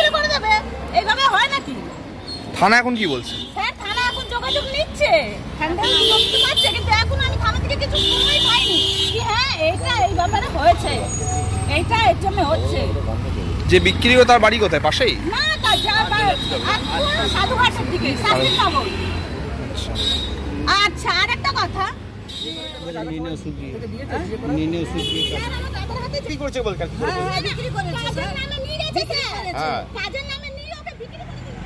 বিক্রি করে দেবে, এইভাবে হয় নাকি? থানা এখন কি বলছে? স্যার থানা এখন যোগাযোগ নিচ্ছে, হ্যান্ডেল করতে পারছে, কিন্তু এখন আমি থানা থেকে কিছু শুনতেই পাইনি কি হ্যাঁ এইটা এই ব্যাপারে হয়েছে, এইটা এর জন্য হচ্ছে। যে বিক্রি করে তার বাড়ি কোথায়? পাশেই? না তা যাবার আর সাধুঘাটের দিকে শাস্তির নগর। আচ্ছা আর একটা কথা, কি করেছে বল? হ্যাঁ বিক্রি করেছে, কাজের নামে নিয়ে গেছে স্যার, কাজের নামে নিয়ে ওকে বিক্রি করে দিয়েছে।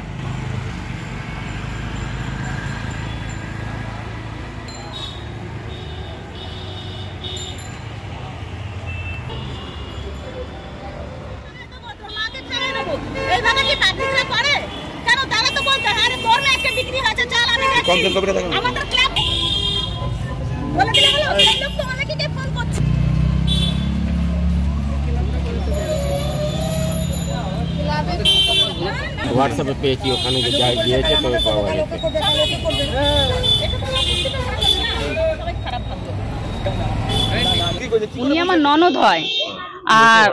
এইভাবে কি পাবলিকরা করে? কেন তারা তো বলতে আরে তোর মেয়েকে বিক্রি হয়েছে, চল আমি কমপ্লেন কবে থাকবে? আমাদের ক্লাব বলে দিলে হলো, এই লোক তো অনেকেই ফোন করছে। হোয়াটসঅ্যাপে পেয়েছি, ওখানে গিয়েছে তবে পাওয়া গেছে। উনি আমার ননদ হয়। আর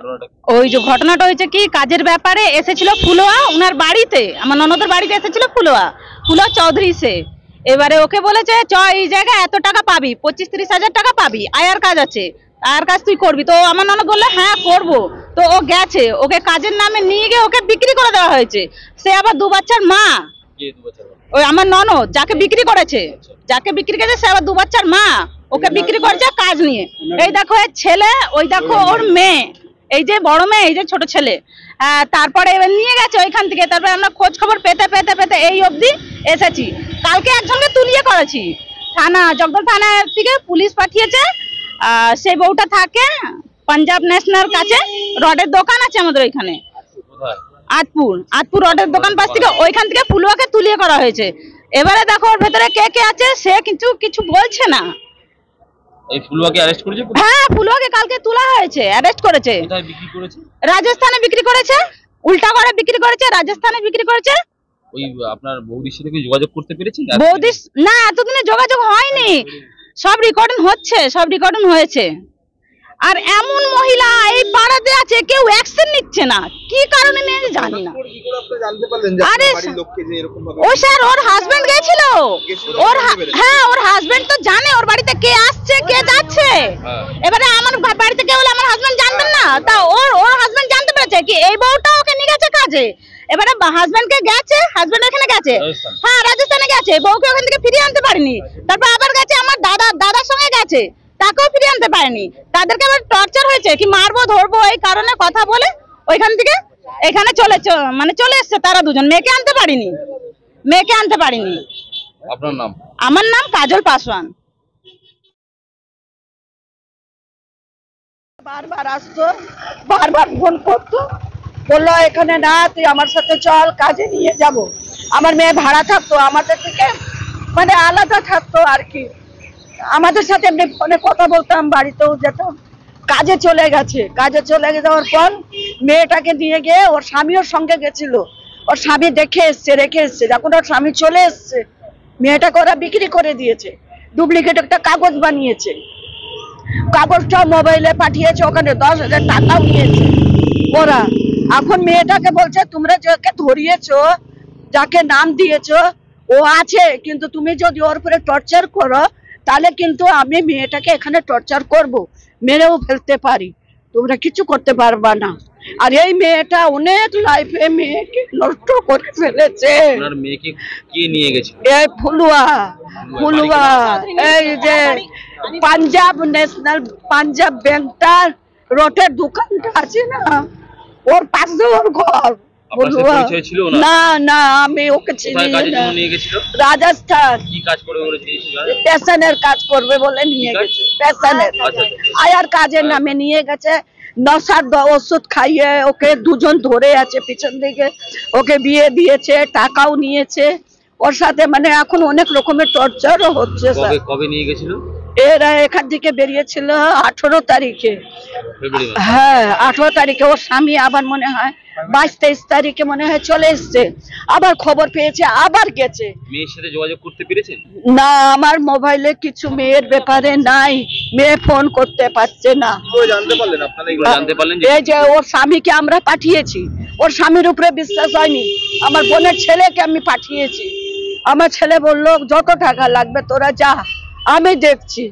ওই যে ঘটনাটা হয়েছে কি, কাজের ব্যাপারে এসেছিল ফুলোয়া উনার বাড়িতে, আমার ননদের বাড়িতে এসেছিল ফুলোয়া চৌধুরী সে। এবারে ওকে বলেছে চ এই জায়গায় এত টাকা পাবি, 25-30 হাজার টাকা পাবি, আয়ার কাজ আছে, আয়ার কাজ তুই করবি। তো আমার ননদ বললো হ্যাঁ করবো। তো ও গেছে, ওকে কাজের নামে নিয়ে গিয়ে ওকে বিক্রি করে দেওয়া হয়েছে। সে আবার 2 বাচ্চার মা, ওই আমার ননদ যাকে বিক্রি করেছে, সে আবার 2 বাচ্চার মা, ওকে বিক্রি করছে কাজ নিয়ে। এই দেখো এর ছেলে, ওই দেখো ওর মেয়ে, এই যে বড় মেয়ে, এই যে ছোট ছেলে। তারপরে এবার নিয়ে গেছে ওইখান থেকে। তারপরে আমরা খোঁজ খবর পেতে পেতে পেতে এই অবধি এসেছি। কালকে একজনকে তুলিয়ে করেছি, জগদল থানা থেকে পুলিশ পাঠিয়েছে। সেই বউটা থাকে পাঞ্জাব ন্যাশনাল কাছে, রডের দোকান আছে আমাদের ওইখানে, আটপুর রডের দোকান পাশ থেকে, ওইখান থেকে ফুলুয়াকে তুলিয়ে করা হয়েছে। এবারে দেখো ওর ভেতরে কে কে আছে, সে কিন্তু কিছু বলছে না। এই ফুলুয়াকে অ্যারেস্ট করেছে? হ্যাঁ ফুলুয়াকে কালকে তোলা হয়েছে, অ্যারেস্ট করেছে। কোথায় বিক্রি করেছে? রাজস্থানে বিক্রি করেছে, উল্টাগড়ে বিক্রি করেছে, রাজস্থানে বিক্রি করেছে। ওই আপনার বৌদির সাথে কি যোগাযোগ করতে পেরেছেন? বৌদি না, এতদিনে যোগাযোগ হয়নি, সব রেকর্ডিং হয়েছে। আর এমন মহিলা এই পাড়াতে আছে, কেউ অ্যাকশন নিচ্ছে না, কি কারণে নেই জানি না। আরে ও স্যার ওর হাজবেন্ড গেছিল, ওর হাজবেন্ড তো জানে ওর বাড়িতে কে আসছে কে যাচ্ছে। এবারে আমার বাড়িতে কে হলে আমার হাজবেন্ড জানবেন না? তা ওর হাজবেন্ড জানতে পেরেছে কি এই বউটা ওকে নিয়ে গেছে কাজে। এবারে হাজবেন্ড ওখানে গেছে, হ্যাঁ রাজস্থানে গেছে, বউকে ওখান থেকে ফিরিয়ে আনতে পারেনি। তারপর আবার গেছে আমার দাদার সঙ্গে গেছে, তাকেও ফিরিয়ে আনতে পারেনি। তাদেরকে আবার টর্চার হয়েছে কি মারবো ধরবো, এই কারণে কথা বলে ওইখান থেকে এখানে চলে এসছে তারা দুজন। মেয়েকে আনতে পারিনি। আপনার নাম? আমার নাম কাজল পাসওয়ান। বারবার আসতো, বারবার ফোন করতো, বললো এখানে না তুই আমার সাথে চল, কাজে নিয়ে যাব। আমার মেয়ে ভাড়া থাকতো, আমাদের থেকে মানে আলাদা থাকতো আর কি। আমাদের সাথে এমনি ফোনে কথা বলতাম, বাড়িতেও যেতাম। কাজে চলে যাওয়ার পর মেয়েটাকে নিয়ে গিয়ে ওর স্বামী ওর সঙ্গে গেছিল, ওর স্বামী রেখে এসছে। যখন ওর স্বামী চলে এসছে, মেয়েটাকে ওরা বিক্রি করে দিয়েছে। ডুপ্লিকেট একটা কাগজ বানিয়েছে, কাগজটা মোবাইলে পাঠিয়েছে, ওখানে 10,000 টাকাও নিয়েছে ওরা। এখন মেয়েটাকে বলছে তোমরা যাকে ধরিয়েছো, যাকে নাম দিয়েছো ও আছে, কিন্তু তুমি যদি ওর উপরে টর্চার করো তাহলে কিন্তু আমি মেয়েটাকে এখানে টর্চার করব, মেরেও ফেলতে পারি, তোমরা কিছু করতে পারবা না। আর এই মেয়েটা অনেক লাইফে মেয়েকে নষ্ট করে ফেলেছে। আপনার মেয়েকে কে নিয়ে গেছে? এই ফুলুয়া, এই যে পাঞ্জাব ব্যাংকটার রোডের দোকানটা আছে না, ওর পাশে ওর ঘর। না আমি ওকে চিনি না। রাজস্থান পেশনের কাজ করবে বলে নিয়ে গেছে, পেশনের আয়ার কাজের নামে নিয়ে গেছে। নশার ওষুধ খাইয়ে ওকে দুজন ধরে আছে পিছন দিকে, ওকে বিয়ে দিয়েছে, টাকাও নিয়েছে ওর সাথে। মানে এখন অনেক রকমের টর্চারও হচ্ছে। কবে নিয়ে গেছিল? এরা এখান থেকে বেরিয়েছিল 18 তারিখে। ফেব্রুয়ারি মাসে। হ্যাঁ 18 তারিখে। ওর স্বামী আবার মনে হয় 22-23 তারিখে মনে হয় চলে এসছে, আবার খবর পেয়েছে আবার গেছে। মেয়ের সাথে যোগাযোগ করতে পেরেছেন? না, আমার মোবাইলে কিছু মেয়ের ব্যাপারে নাই, মেয়ে ফোন করতে পারছে না। জানতে পারলেন আপনারা এগুলো জানতে পারলেন যে এই যে ওর স্বামীকে আমরা পাঠিয়েছি, ওর স্বামীর উপরে বিশ্বাস হয়নি, আমার বোনের ছেলেকে আমি পাঠিয়েছি। আমার ছেলে বললো যত টাকা লাগবে তোরা যা, আমি দেখছি।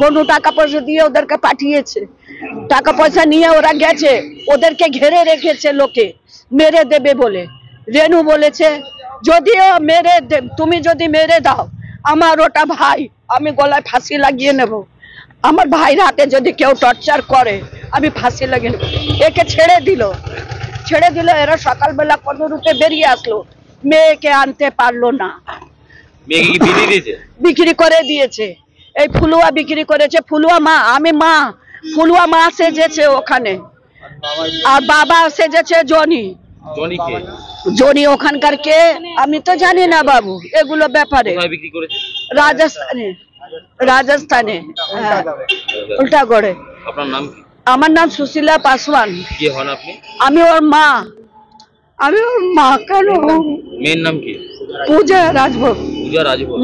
কোনো টাকা পয়সা দিয়ে ওদেরকে পাঠিয়েছে, টাকা পয়সা নিয়ে ওরা গেছে, ওদেরকে ঘেরে রেখেছে লোকে মেরে দেবে বলে। রেনু বলেছে যদিও তুমি যদি মেরে দাও আমার ওটা ভাই, আমি গলায় ফাঁসি লাগিয়ে নেব। আমার ভাইয়ের হাতে যদি কেউ টর্চার করে আমি ফাঁসি লাগিয়ে নেব। একে ছেড়ে দিল। এরা সকালবেলা কোনো রূপে বেরিয়ে আসলো, মেয়েকে আনতে পারলো না। মেয়েকে কি বিয়ে দিয়েছে? বিক্রি করে দিয়েছে, এই ফুলুয়া বিক্রি করেছে। ফুলুয়া মা, আমি মা, ফুলুয়া মা সেজেছে ওখানে, আর বাবা সেজেছে জনি। জনিকে? জনি ওখানকার কে আমি তো জানি না বাবু এগুলো ব্যাপারে। কোথায় বিক্রি করেছে? রাজস্থানে হ্যাঁ, উল্টাগড়ে। আপনার নাম কি? আমার নাম সুশীলা পাসওয়ান। কে হন আপনি? আমি ওর মা। কেন? মেয়ের নাম কি? পূজা রাজভোগ। পূজা রাজভোগ।